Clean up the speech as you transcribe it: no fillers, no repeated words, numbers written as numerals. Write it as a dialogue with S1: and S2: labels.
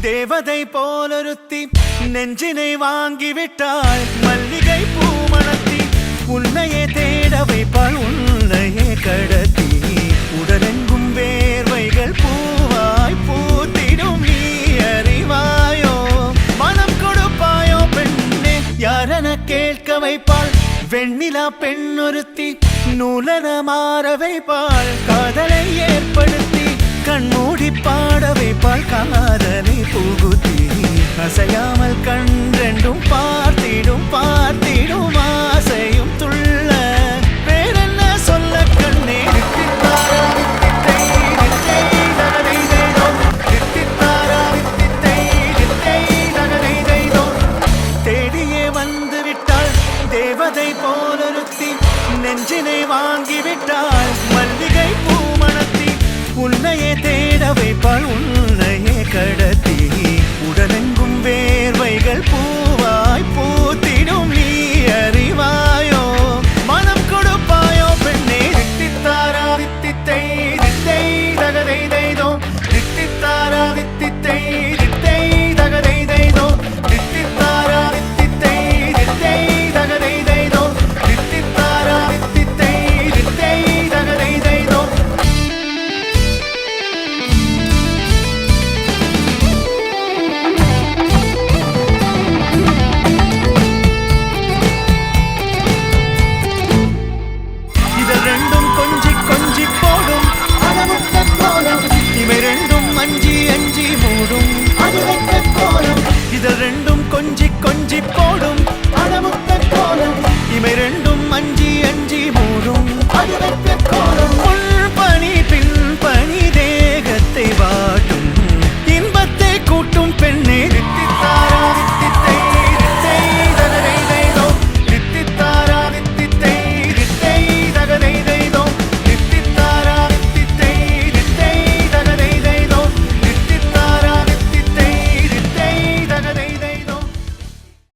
S1: தேவதை போலொருத்தி நெஞ்சினை வாங்கிவிட்டாள் மல்லிகை பூமணத்தி உன்னையே தேட வைப்பாள் உன்னையே கடத்தி உடலெங்கும் வேர்வைகள் பூவாய் பூத்திடும் நீ அறிவாயோ மனம் கொடுப்பாயோ பெண்ணே யாரென கேட்க வைப்பாள் வெண்ணிலா பெண்ணொருத்தி நூலன மாற வைப்பாள் காதலை ஏற்படுத்தி கண்மூடி பாட வைப்பாள் காதலை புகுத்தி அசையாம